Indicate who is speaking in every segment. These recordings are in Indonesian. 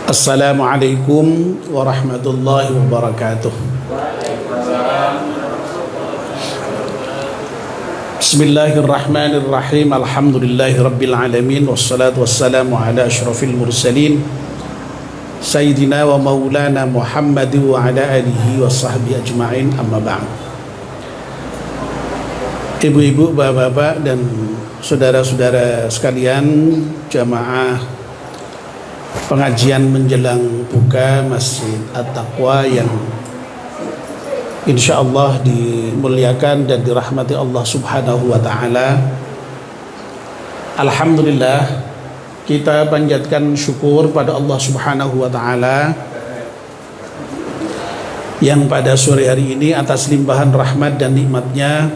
Speaker 1: Assalamualaikum warahmatullahi wabarakatuh. Bismillahirrahmanirrahim. Alhamdulillahi rabbil alamin. Wassalatu wassalamu ala asyrafil mursalin Sayyidina wa maulana Muhammad wa ala alihi wa sahbihi ajma'in. Amma ba'd. Ibu-ibu, bapak-bapak dan saudara-saudara sekalian, jamaah pengajian menjelang buka Masjid At-Taqwa yang insyaallah dimuliakan dan dirahmati Allah Subhanahu wa taala. Alhamdulillah, kita panjatkan syukur pada Allah Subhanahu wa taala yang pada sore hari ini atas limpahan rahmat dan nikmatnya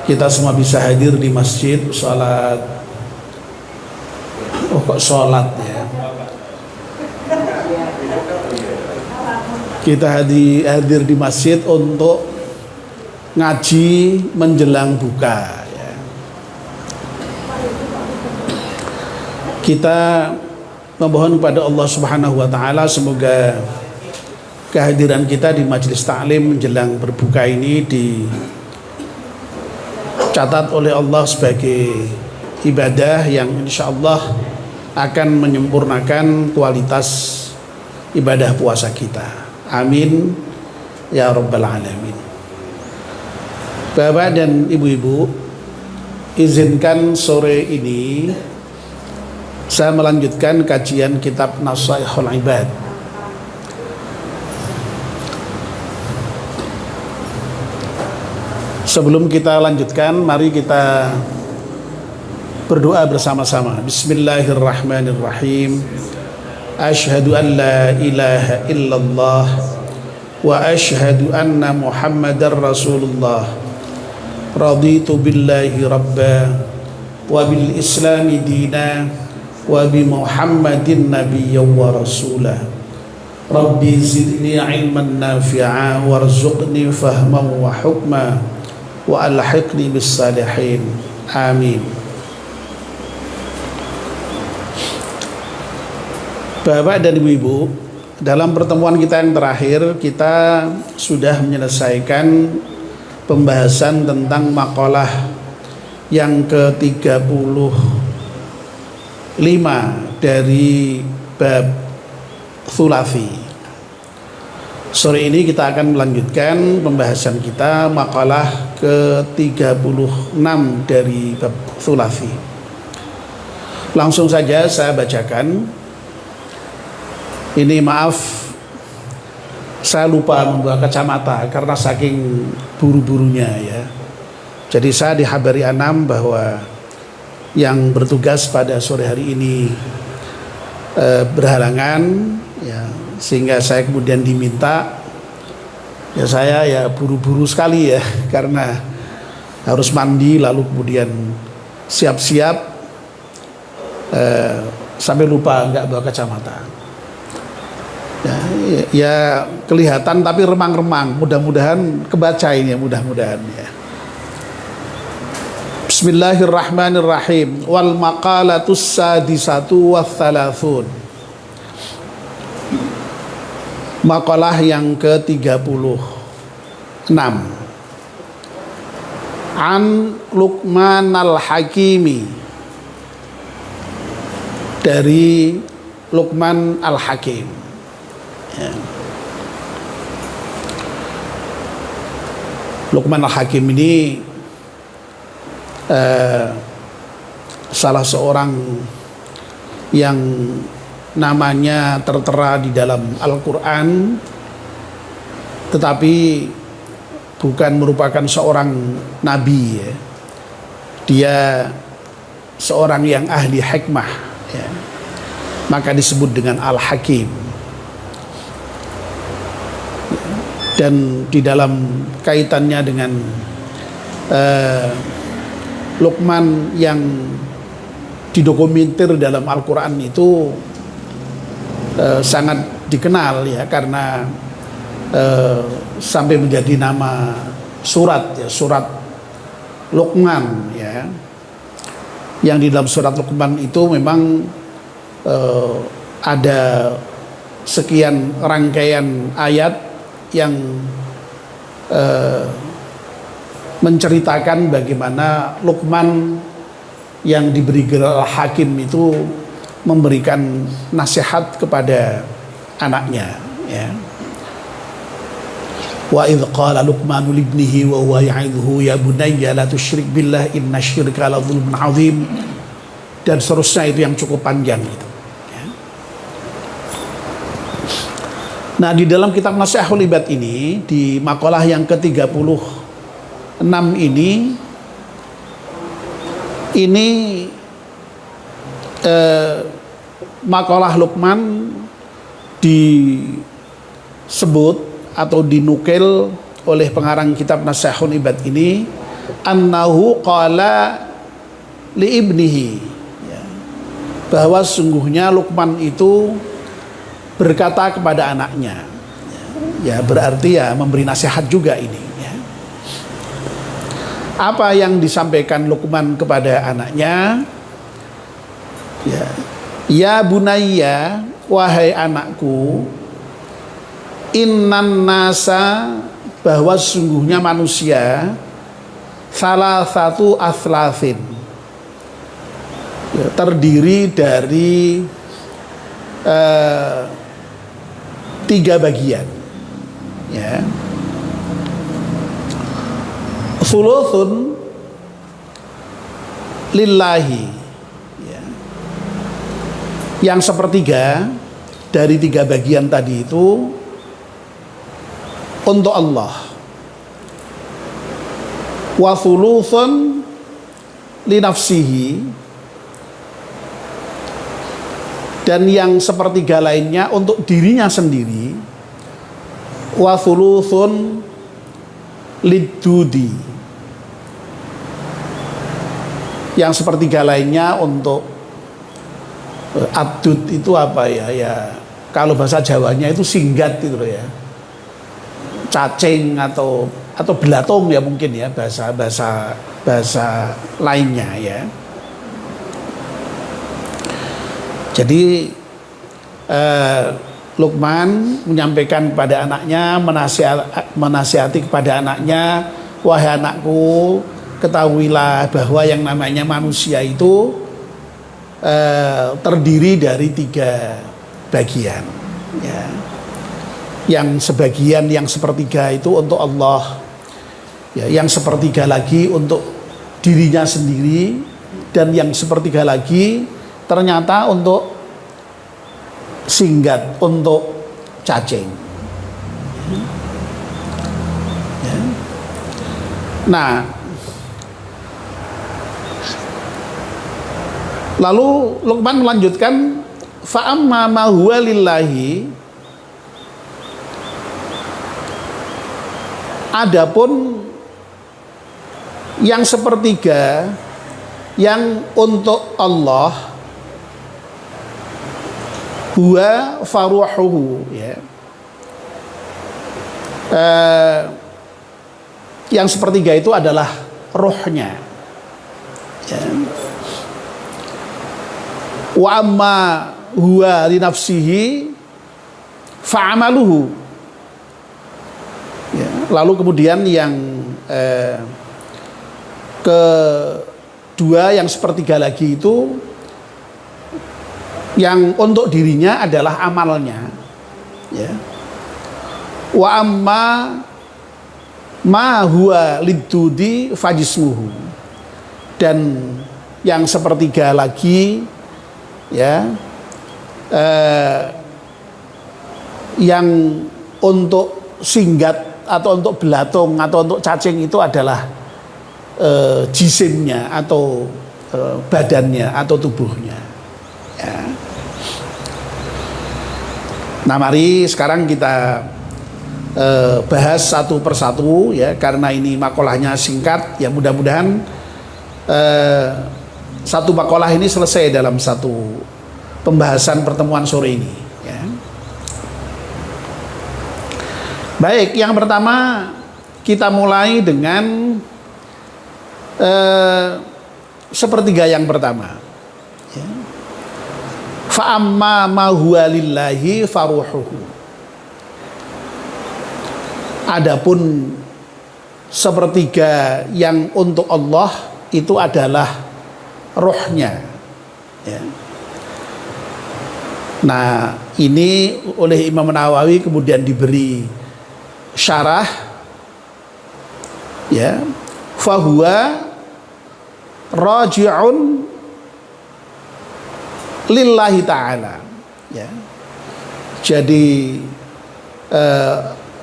Speaker 1: kita semua bisa hadir di masjid salat. Oh, kok salat ya? Kita hadir di masjid untuk ngaji menjelang buka ya. Kita memohon kepada Allah Subhanahu wa taala semoga kehadiran kita di majelis taklim menjelang berbuka ini dicatat oleh Allah sebagai ibadah yang insyaallah akan menyempurnakan kualitas ibadah puasa kita. Amin ya rabbal alamin. Bapak dan ibu-ibu, izinkan sore ini saya melanjutkan kajian kitab Nasaihul Ibad. Sebelum kita lanjutkan, mari kita berdoa bersama-sama. Bismillahirrahmanirrahim. Asyhadu an la ilaha illallah wa asyhadu anna Muhammadar Rasulullah. Raditu billahi rabba wa bil islami dina wa bi Muhammadin nabiyyan wa rasulah. Rabbi zidni ilman nafi'a warzuqni fahman wa hukma wa alhiqni bis salihin. Amin. Bapak dan ibu-ibu, dalam pertemuan kita yang terakhir kita sudah menyelesaikan pembahasan tentang makalah yang ke-35 dari bab thulathi. Sore ini kita akan melanjutkan pembahasan kita makalah ke-36 dari bab thulathi. Langsung saja saya bacakan. Ini maaf, saya lupa membawa kacamata karena saking buru-burunya ya. Jadi saya dihabari Anam bahwa yang bertugas pada sore hari ini berhalangan ya, sehingga saya kemudian diminta ya, saya ya buru-buru sekali ya karena harus mandi lalu kemudian siap-siap sampai lupa nggak bawa kacamata. Ya kelihatan tapi remang-remang. Mudah-mudahan kebaca ini ya, mudah-mudahan ya. Bismillahirrahmanirrahim. Wal maqalatus sadisatu wathalathun. Makalah yang ke-36. An Luqman al-Hakimi. Dari Luqman al-Hakim. Ya. Luqman al-Hakim ini salah seorang yang namanya tertera di dalam Al-Quran, tetapi bukan merupakan seorang nabi ya. Dia seorang yang ahli hikmah ya. Maka disebut dengan Al-Hakim. Dan di dalam kaitannya dengan Luqman yang didokumentir dalam Al-Quran itu sangat dikenal ya, karena sampai menjadi nama surat ya, surat Luqman ya, yang di dalam surat Luqman itu memang ada sekian rangkaian ayat yang menceritakan bagaimana Luqman yang diberi gelar hakim itu memberikan nasihat kepada anaknya, ya. Wa idz qala Luqmanu libnihi wa huwa ya'idhuhu ya bunayya la tusyrik billah inna syirka la dzulmun 'adzim, dan seterusnya itu yang cukup panjang itu, ya. Nah, di dalam kitab Nasihatul Ibad ini di makalah yang ke-36 ini makalah Luqman disebut atau dinukil oleh pengarang kitab Nasihatul Ibad ini annahu qala li ibnihi, ya, bahwa sungguhnya Luqman itu berkata kepada anaknya, ya, berarti ya memberi nasihat juga ini, ya. Apa yang disampaikan Luqman kepada anaknya? Ya bunayya, wahai anakku, innan nasa, bahwa sungguhnya manusia, salah satu aslafin, ya, terdiri dari 3 bagian, ya. Thuluthun lillahi, ya. Yang sepertiga dari 3 bagian tadi itu untuk Allah. Wa thuluthun li nafsihi, dan yang sepertiga lainnya untuk dirinya sendiri. Wa thuluthun lidudi, yang sepertiga lainnya untuk adud itu apa ya? Ya kalau bahasa Jawanya itu singgat gitu loh, ya. Cacing atau belatung ya mungkin, ya, bahasa lainnya, ya. Jadi Luqman menyampaikan kepada anaknya, menasihati kepada anaknya, wahai anakku, ketahuilah bahwa yang namanya manusia itu terdiri dari 3 bagian, ya. Yang sebagian, yang sepertiga itu untuk Allah, ya, yang sepertiga lagi untuk dirinya sendiri, dan yang sepertiga lagi ternyata untuk singgat, untuk cacing, ya. Nah, lalu Luqman melanjutkan, fa amma ma huwa lillahi, adapun yang sepertiga yang untuk Allah, huwa faruhuhu, ya. Yang sepertiga itu adalah rohnya, ya. Wa amma huwa li nafsihi fa'amaluhu, ya. Lalu kemudian yang kedua, yang sepertiga lagi itu yang untuk dirinya adalah amalnya, ya. Wa amma ma huwa lidudi fajismuhu, dan yang sepertiga lagi, ya, yang untuk singgat atau untuk belatung atau untuk cacing itu adalah jisimnya atau badannya atau tubuhnya, ya. Nah, mari sekarang kita bahas satu persatu, ya, karena ini makalahnya singkat, ya. Mudah-mudahan satu makalah ini selesai dalam satu pembahasan pertemuan sore ini, ya. Baik, yang pertama kita mulai dengan sepertiga yang pertama, ya. Fa amma ma huwa lillahi faruhuhu. Adapun sepertiga yang untuk Allah itu adalah rohnya, ya. Nah, ini oleh Imam Nawawi kemudian diberi syarah, ya, fahuwa raji'un lillahi ta'ala, ya. Jadi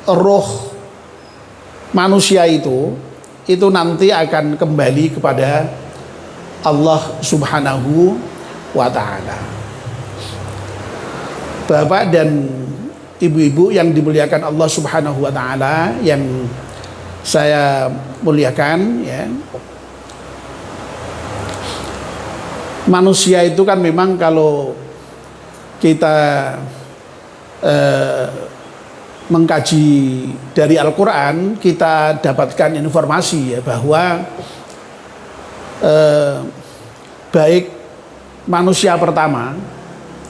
Speaker 1: roh manusia itu nanti akan kembali kepada Allah Subhanahu wa ta'ala. Bapak dan ibu-ibu yang dimuliakan Allah Subhanahu wa ta'ala, yang saya muliakan, ya. Manusia itu kan memang kalau kita mengkaji dari Al-Quran, kita dapatkan informasi, ya, bahwa baik manusia pertama,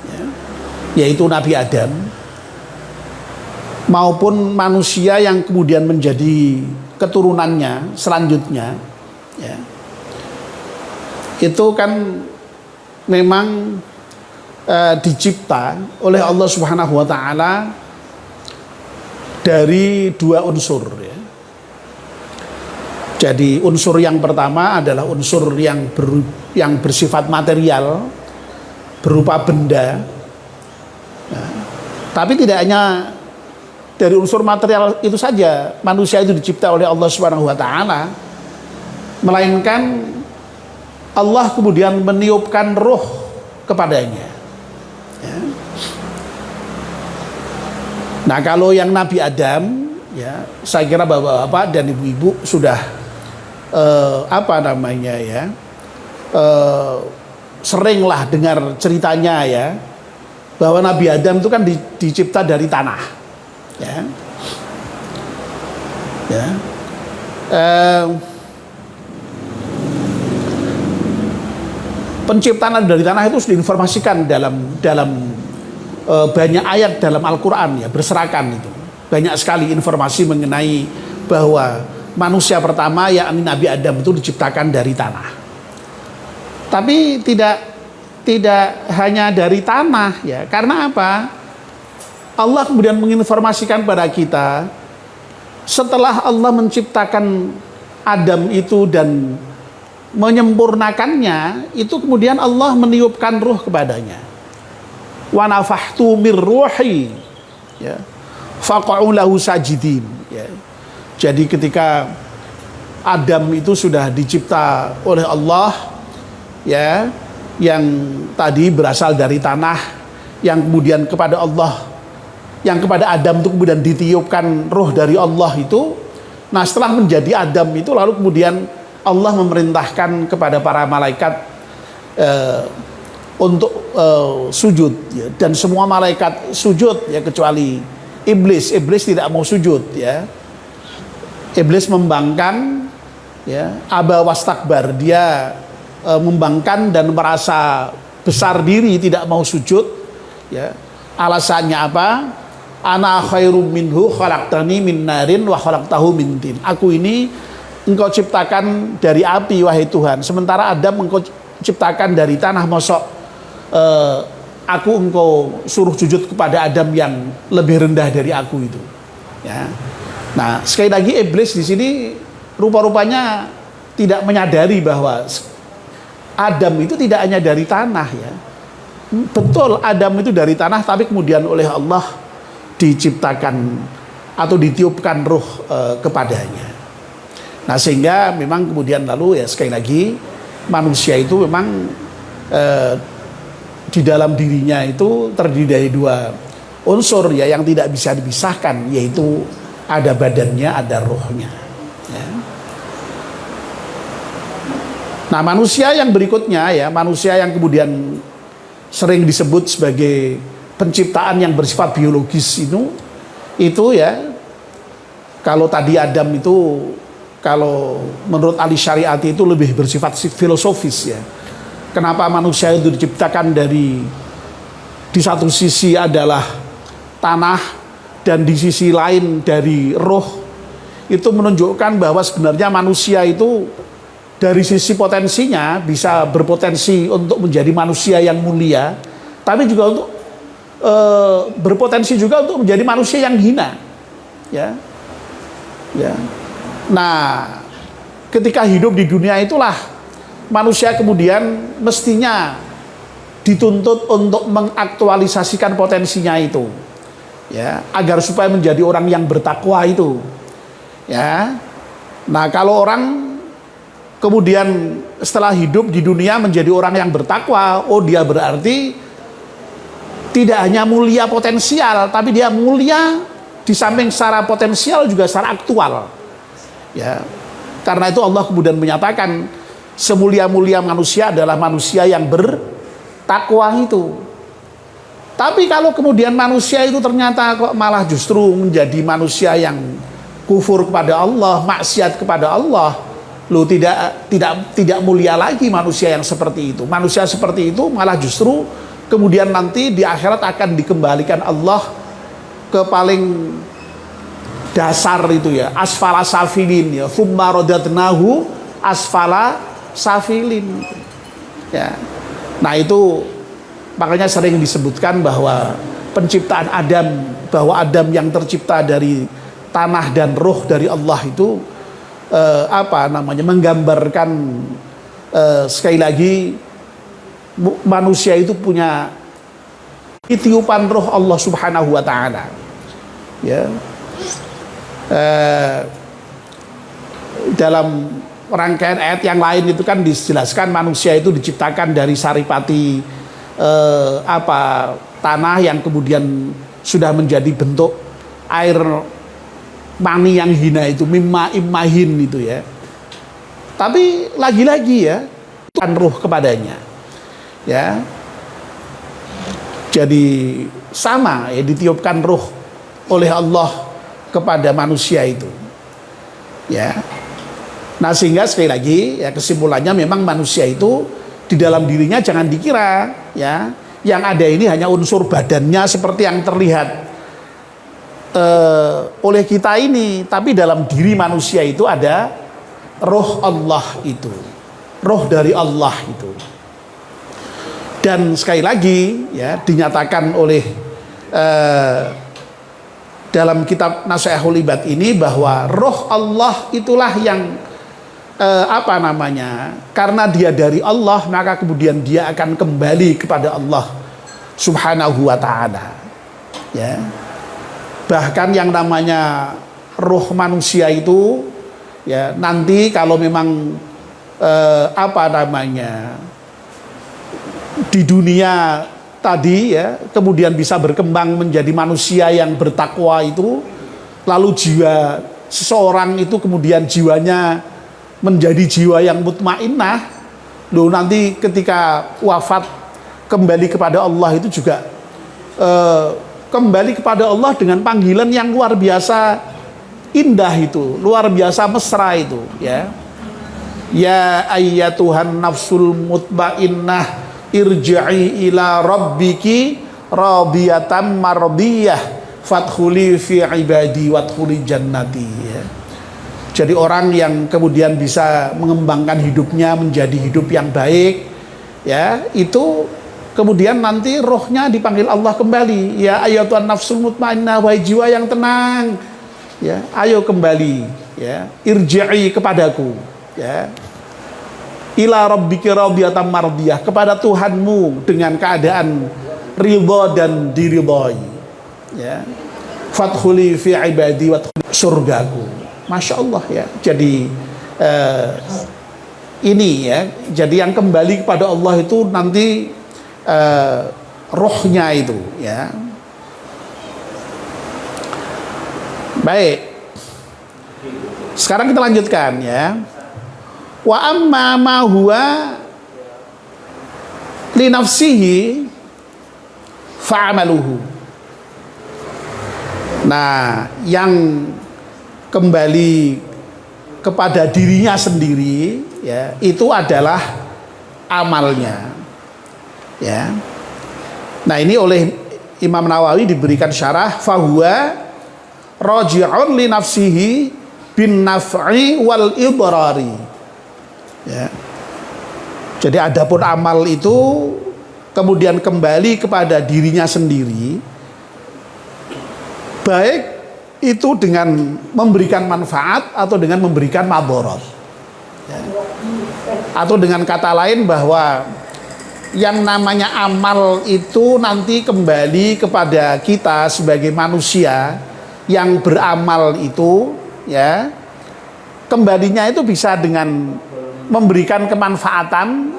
Speaker 1: ya, yaitu Nabi Adam, maupun manusia yang kemudian menjadi keturunannya selanjutnya, ya, itu kan memang dicipta oleh Allah Subhanahu wa ta'ala dari dua unsur, ya. Jadi unsur yang pertama adalah unsur yang bersifat material, berupa benda. Nah, tapi tidak hanya dari unsur material itu saja manusia itu dicipta oleh Allah Subhanahu wa ta'ala, melainkan Allah kemudian meniupkan roh kepadanya, ya. Nah, kalau yang Nabi Adam, ya, saya kira bapak-bapak dan ibu-ibu sudah seringlah dengar ceritanya, ya, bahwa Nabi Adam itu kan dicipta dari tanah, ya, ya. Penciptaan dari tanah itu sudah diinformasikan dalam banyak ayat dalam Al-Quran, ya, berserakan itu banyak sekali informasi mengenai bahwa manusia pertama, yakni Nabi Adam, itu diciptakan dari tanah. Tapi tidak hanya dari tanah, ya. Karena apa? Allah kemudian menginformasikan pada kita, setelah Allah menciptakan Adam itu dan menyempurnakannya, itu kemudian Allah meniupkan ruh kepadanya. Wa nafahtu mir ruhi, ya, faqa'u lahu sajidin, ya. Jadi ketika Adam itu sudah dicipta oleh Allah, ya, yang tadi berasal dari tanah, yang kemudian kepada Allah, yang kepada Adam itu kemudian ditiupkan roh dari Allah itu. Nah, setelah menjadi Adam itu, lalu kemudian Allah memerintahkan kepada para malaikat untuk sujud, ya. Dan semua malaikat sujud, ya, kecuali iblis. Iblis tidak mau sujud, ya. Iblis membangkang, ya, aba wastakbar, dia membangkang dan merasa besar diri, tidak mau sujud, ya. Alasannya apa? Ana khairum minhu khalaqtani min narin wa khalaqtahu min tin. Aku ini engkau ciptakan dari api, wahai Tuhan, sementara Adam engkau ciptakan dari tanah. Mosok aku engkau suruh sujud kepada Adam yang lebih rendah dari aku itu, ya. Nah, sekali lagi iblis di sini rupa-rupanya tidak menyadari bahwa Adam itu tidak hanya dari tanah, ya. Betul, Adam itu dari tanah, tapi kemudian oleh Allah diciptakan atau ditiupkan ruh kepadanya. Nah, sehingga memang kemudian lalu, ya, sekali lagi manusia itu memang di dalam dirinya itu terdiri dari dua unsur, ya, yang tidak bisa dipisahkan, yaitu ada badannya, ada rohnya, ya. Nah, manusia yang berikutnya, ya, manusia yang kemudian sering disebut sebagai penciptaan yang bersifat biologis itu, ya, kalau tadi Adam itu, kalau menurut ahli syariat itu lebih bersifat filosofis, ya. Kenapa manusia itu diciptakan dari di satu sisi adalah tanah dan di sisi lain dari roh, itu menunjukkan bahwa sebenarnya manusia itu dari sisi potensinya bisa berpotensi untuk menjadi manusia yang mulia, tapi juga untuk berpotensi juga untuk menjadi manusia yang hina, ya. Nah, ketika hidup di dunia itulah manusia kemudian mestinya dituntut untuk mengaktualisasikan potensinya itu, ya, agar supaya menjadi orang yang bertakwa itu, ya. Nah, kalau orang kemudian setelah hidup di dunia menjadi orang yang bertakwa, oh dia berarti tidak hanya mulia potensial, tapi dia mulia di samping secara potensial juga secara aktual, ya. Karena itu Allah kemudian menyatakan semulia-mulia manusia adalah manusia yang bertakwa itu. Tapi kalau kemudian manusia itu ternyata kok malah justru menjadi manusia yang kufur kepada Allah, maksiat kepada Allah, loh, tidak mulia lagi manusia yang seperti itu. Manusia seperti itu malah justru kemudian nanti di akhirat akan dikembalikan Allah ke paling dasar itu, ya, asfala safilin, ya, thumma radadnahu asfala safilin, ya. Nah, itu makanya sering disebutkan bahwa penciptaan Adam, bahwa Adam yang tercipta dari tanah dan roh dari Allah itu menggambarkan sekali lagi manusia itu punya tiupan roh Allah Subhanahu wa taala, ya. Dalam rangkaian ayat yang lain itu kan dijelaskan manusia itu diciptakan dari saripati tanah yang kemudian sudah menjadi bentuk air mani yang hina itu, mimma immahin itu, ya. Tapi lagi-lagi, ya, kan ruh kepadanya, ya. Jadi sama, ya, ditiupkan ruh oleh Allah kepada manusia itu, ya. Nah, sehingga sekali lagi, ya, kesimpulannya memang manusia itu di dalam dirinya jangan dikira, ya, yang ada ini hanya unsur badannya seperti yang terlihat oleh kita ini, tapi dalam diri manusia itu ada roh Allah itu, roh dari Allah itu. Dan sekali lagi, ya, dinyatakan oleh dalam kitab Nasihatul Ibad ini bahwa roh Allah itulah yang karena dia dari Allah, maka kemudian dia akan kembali kepada Allah Subhanahu wa taala, ya. Bahkan yang namanya roh manusia itu, ya, nanti kalau memang di dunia tadi, ya, kemudian bisa berkembang menjadi manusia yang bertakwa itu, lalu jiwa seseorang itu kemudian jiwanya menjadi jiwa yang mutmainnah, loh, nanti ketika wafat kembali kepada Allah itu juga kembali kepada Allah dengan panggilan yang luar biasa indah itu, luar biasa mesra itu, ya. Ya ayyatuhan nafsul mutmainnah irji'i ila rabbiki radiyatan mardiyah fadkhuli fi ibadi wadkhuli jannati, ya. Jadi orang yang kemudian bisa mengembangkan hidupnya menjadi hidup yang baik, ya, itu kemudian nanti rohnya dipanggil Allah kembali. Ya ayyatuhan nafsul mutmainnah, wahai jiwa yang tenang, ya, ayo kembali, ya, irji'i kepadaku, ya, ila rabbiki radiyatan mardiyah, kepada Tuhanmu dengan keadaan ridha dan diridhai, ya. Fadkhuli fi ibadi wadkhuli surgaku. Masya Allah, ya. Jadi ini, ya, jadi yang kembali kepada Allah itu nanti rohnya itu, ya. Baik, sekarang kita lanjutkan, ya. Wa amma ma huwa li nafsihi fa'amaluhu. Nah, yang kembali kepada dirinya sendiri, ya, itu adalah amalnya, ya. Nah, ini oleh Imam Nawawi diberikan syarah, fahuwa raji'un li nafsihi bin naf'i wal idrari. Ya. Jadi adapun amal itu kemudian kembali kepada dirinya sendiri, baik itu dengan memberikan manfaat atau dengan memberikan madharat. Ya. Atau dengan kata lain bahwa yang namanya amal itu nanti kembali kepada kita sebagai manusia yang beramal itu, ya, kembalinya itu bisa dengan memberikan kemanfaatan,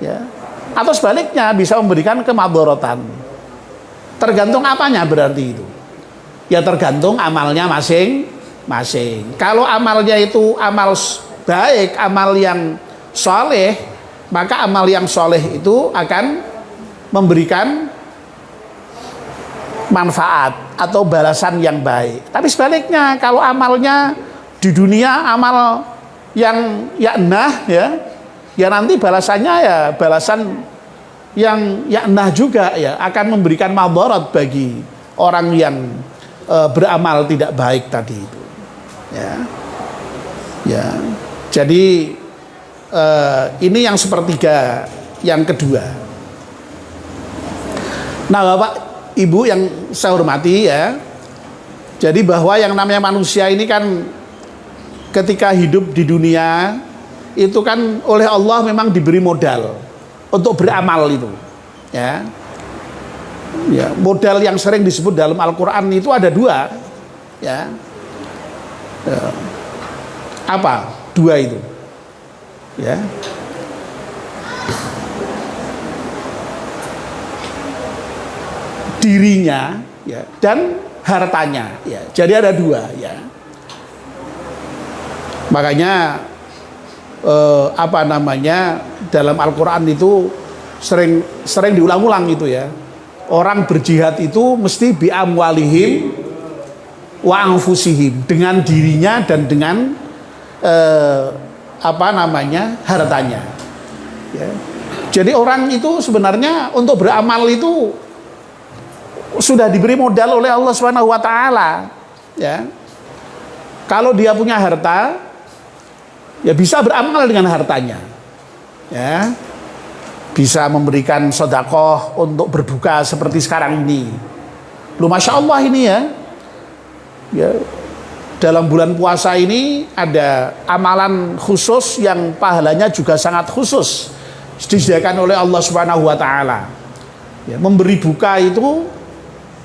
Speaker 1: ya, atau sebaliknya bisa memberikan kemadharatan. Tergantung apanya berarti itu. Ya tergantung amalnya masing-masing. Kalau amalnya itu amal baik, amal yang soleh, maka amal yang soleh itu akan memberikan manfaat atau balasan yang baik. Tapi sebaliknya, kalau amalnya di dunia amal yang ya'nah, ya nanti balasannya ya balasan yang ya'nah juga, ya akan memberikan madharat bagi orang yang beramal tidak baik tadi itu. Ya. Jadi ini yang sepertiga yang kedua. Nah, Bapak Ibu yang saya hormati, ya, jadi bahwa yang namanya manusia ini kan ketika hidup di dunia itu kan oleh Allah memang diberi modal untuk beramal itu, ya. Ya, modal yang sering disebut dalam Al-Quran itu ada dua, ya. Apa dua itu? Ya, dirinya, ya, dan hartanya, ya. Jadi ada dua, ya. Makanya dalam Al-Quran itu sering diulang-ulang itu, ya. Orang berjihad itu mesti bi amwalihim wa anfusihim, dengan dirinya dan dengan hartanya, ya. Jadi orang itu sebenarnya untuk beramal itu sudah diberi modal oleh Allah Subhanahu wa taala, ya. Kalau dia punya harta, ya bisa beramal dengan hartanya, ya. Bisa memberikan sedekah untuk berbuka seperti sekarang ini. Lu Masya Allah ini, ya. Dalam bulan puasa ini ada amalan khusus yang pahalanya juga sangat khusus disediakan oleh Allah Subhanahu wa taala. Ya, memberi buka itu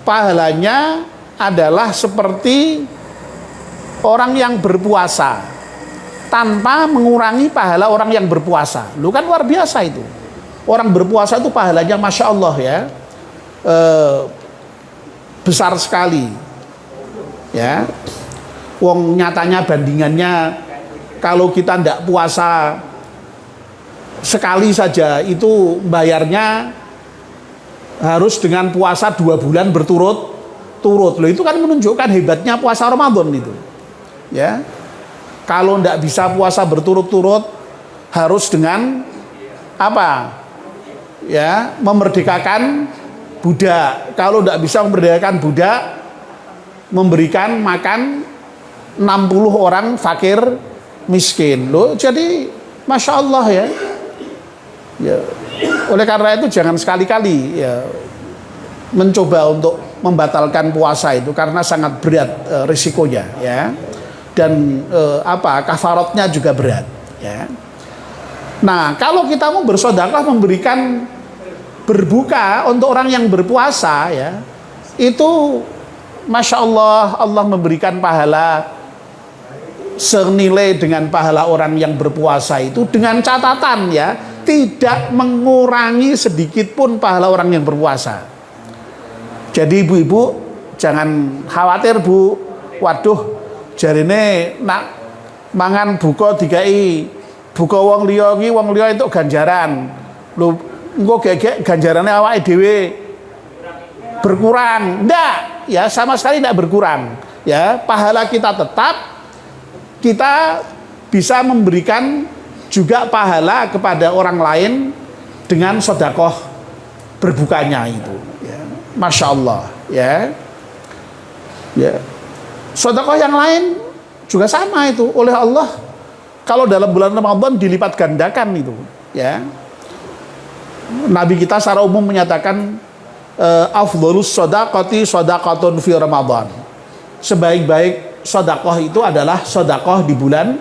Speaker 1: pahalanya adalah seperti orang yang berpuasa tanpa mengurangi pahala orang yang berpuasa. Lu kan luar biasa itu. Orang berpuasa itu pahalanya Masya Allah, ya, besar sekali, ya. Wong nyatanya bandingannya kalau kita ndak puasa sekali saja itu bayarnya harus dengan puasa 2 bulan berturut-turut. Loh, itu kan menunjukkan hebatnya puasa Ramadan itu, ya. Kalau ndak bisa puasa berturut-turut harus dengan apa? Ya, memerdekakan budak. Kalau ndak bisa memerdekakan budak, memberikan makan 60 orang fakir miskin. Loh, jadi Masya Allah, ya. Oleh karena itu jangan sekali-kali, ya, mencoba untuk membatalkan puasa itu karena sangat berat risikonya, ya. Dan kafaratnya juga berat, ya. Nah, kalau kita mau bersedekah, memberikan berbuka untuk orang yang berpuasa, ya, itu Masya Allah, Allah memberikan pahala senilai dengan pahala orang yang berpuasa itu, dengan catatan, ya, tidak mengurangi sedikit pun pahala orang yang berpuasa. Jadi ibu-ibu jangan khawatir, Bu. Waduh, jarine nak mangan buka dikai buka wong liya itu ganjaran. Lho, engko gegek ganjarane awake dhewe berkurang. Ndak, ya, sama sekali tidak berkurang, ya. Pahala kita tetap, kita bisa memberikan juga pahala kepada orang lain dengan sedekah berbukanya itu. Masya Allah, ya. Sedekah yang lain juga sama itu oleh Allah. Kalau dalam bulan Ramadan dilipat gandakan itu, ya. Nabi kita secara umum menyatakan afdhalus shadaqati shadaqatun fi Ramadan. Sebaik-baik sedekah itu adalah sedekah di bulan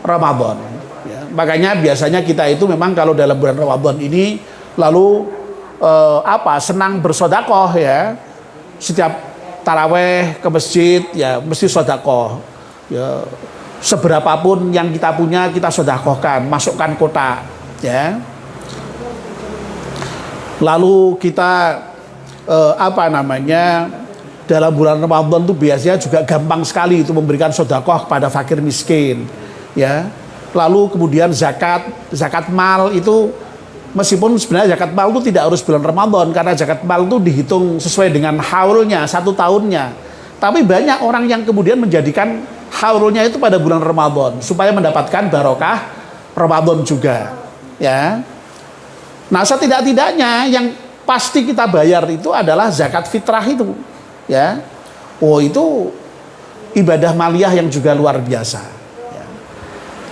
Speaker 1: Ramadan. Ya, makanya biasanya kita itu memang kalau dalam bulan Ramadan ini lalu senang bersedekah, ya. Setiap taraweh ke masjid ya mesti sedekah. Ya, seberapapun yang kita punya kita sedekahkan, masukkan kotak, ya. Lalu kita dalam bulan Ramadan itu biasanya juga gampang sekali itu memberikan sedekah kepada fakir miskin, ya. Lalu kemudian zakat mal itu, meskipun sebenarnya zakat mal itu tidak harus bulan Ramadan karena zakat mal itu dihitung sesuai dengan haulnya 1 tahunnya. Tapi banyak orang yang kemudian menjadikan haulnya itu pada bulan Ramadan supaya mendapatkan barokah Ramadan juga, ya. Nah, setidak-tidaknya yang pasti kita bayar itu adalah zakat fitrah itu, ya. Oh, itu ibadah maliyah yang juga luar biasa, ya.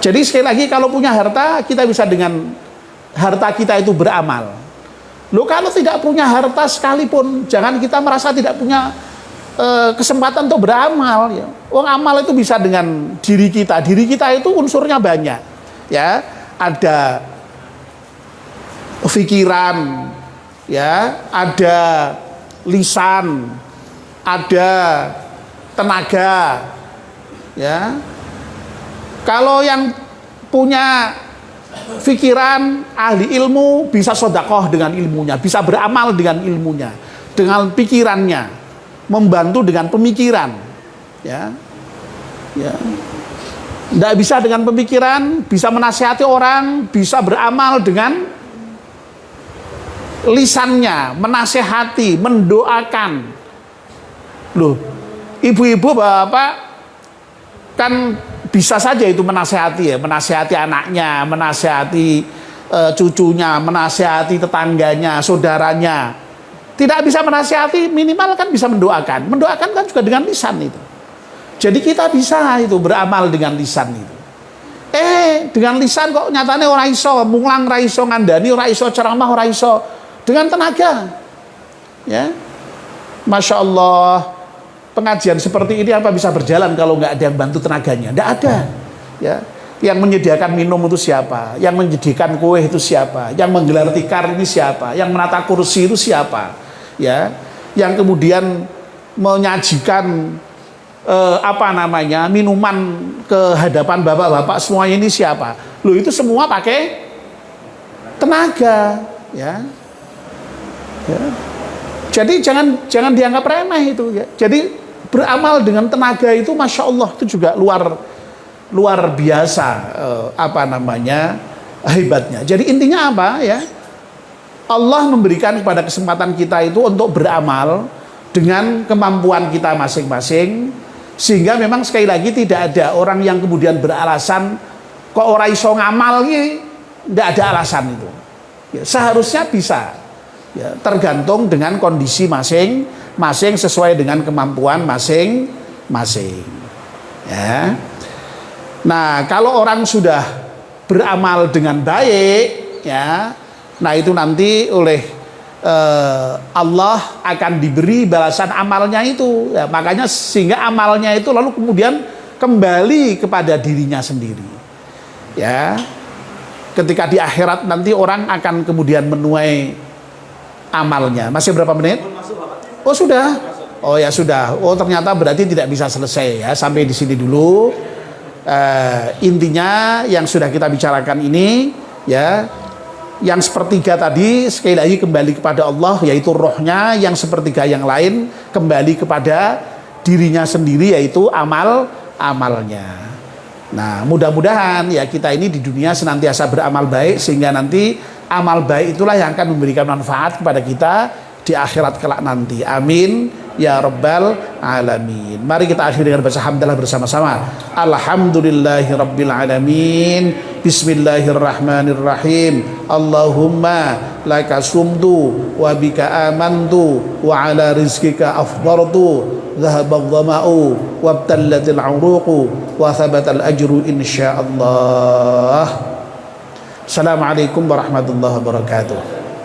Speaker 1: Jadi sekali lagi kalau punya harta kita bisa dengan harta kita itu beramal. Loh, kalau tidak punya harta sekalipun jangan kita merasa tidak punya kesempatan untuk beramal, ya. Wong amal itu bisa dengan diri kita. Diri kita itu unsurnya banyak, ya. Ada pikiran, ya, ada lisan, ada tenaga, ya. Kalau yang punya pikiran, ahli ilmu, bisa sedekah dengan ilmunya, bisa beramal dengan ilmunya, dengan pikirannya, membantu dengan pemikiran, ya. Tidak bisa dengan pemikiran, bisa menasihati orang, bisa beramal dengan lisannya, menasehati, mendoakan. Loh, ibu-ibu, bapak kan bisa saja itu menasehati, ya, menasehati anaknya, menasehati cucunya, menasehati tetangganya, saudaranya. Tidak bisa menasehati, minimal kan bisa mendoakan. Mendoakan kan juga dengan lisan itu. Jadi kita bisa itu beramal dengan lisan itu. Dengan lisan kok nyatanya ora iso, mulang ora iso, ngandani ora iso, ceramah ora iso. Dengan tenaga, ya, Masya Allah, pengajian seperti ini apa bisa berjalan kalau nggak ada yang bantu tenaganya? Nggak ada, ya. Yang menyediakan minum itu siapa? Yang menyediakan kue itu siapa? Yang menggelar tikar ini siapa? Yang menata kursi itu siapa? Ya, yang kemudian menyajikan minuman ke hadapan bapak-bapak semuanya ini siapa? Loh, itu semua pakai tenaga, ya. Ya. Jadi jangan dianggap remeh itu, ya. Jadi beramal dengan tenaga itu Masya Allah itu juga luar biasa hebatnya. Jadi intinya apa, ya? Allah memberikan kepada kesempatan kita itu untuk beramal dengan kemampuan kita masing-masing, sehingga memang sekali lagi tidak ada orang yang kemudian beralasan kok ora iso ngamal iki, tidak ada alasan itu, ya. Seharusnya bisa, ya, tergantung dengan kondisi masing-masing sesuai dengan kemampuan masing-masing, ya. Nah, kalau orang sudah beramal dengan baik, ya, nah itu nanti oleh Allah akan diberi balasan amalnya itu, ya. Makanya sehingga amalnya itu lalu kemudian kembali kepada dirinya sendiri, ya. Ketika di akhirat nanti orang akan kemudian menuai amalnya. Masih berapa menit? Oh, sudah. Oh, ya sudah. Oh, ternyata berarti tidak bisa selesai, ya. Sampai di sini dulu. Intinya yang sudah kita bicarakan ini, ya, yang sepertiga tadi sekali lagi kembali kepada Allah, yaitu rohnya. Yang sepertiga yang lain kembali kepada dirinya sendiri, yaitu amalnya. Nah, mudah-mudahan ya kita ini di dunia senantiasa beramal baik, sehingga nanti amal baik itulah yang akan memberikan manfaat kepada kita di akhirat kelak nanti. Amin ya rabbal alamin. Mari kita akhiri dengan baca hamdalah bersama-sama. Alhamdulillahirabbil alamin. Bismillahirrahmanirrahim. Allahumma laka sumtu wa bika amantu wa ala rizkika afdartu dhahaba dhama'u wabtallatil uruqu wa thabatal ajru insyaallah. Assalamualaikum warahmatullahi wabarakatuh.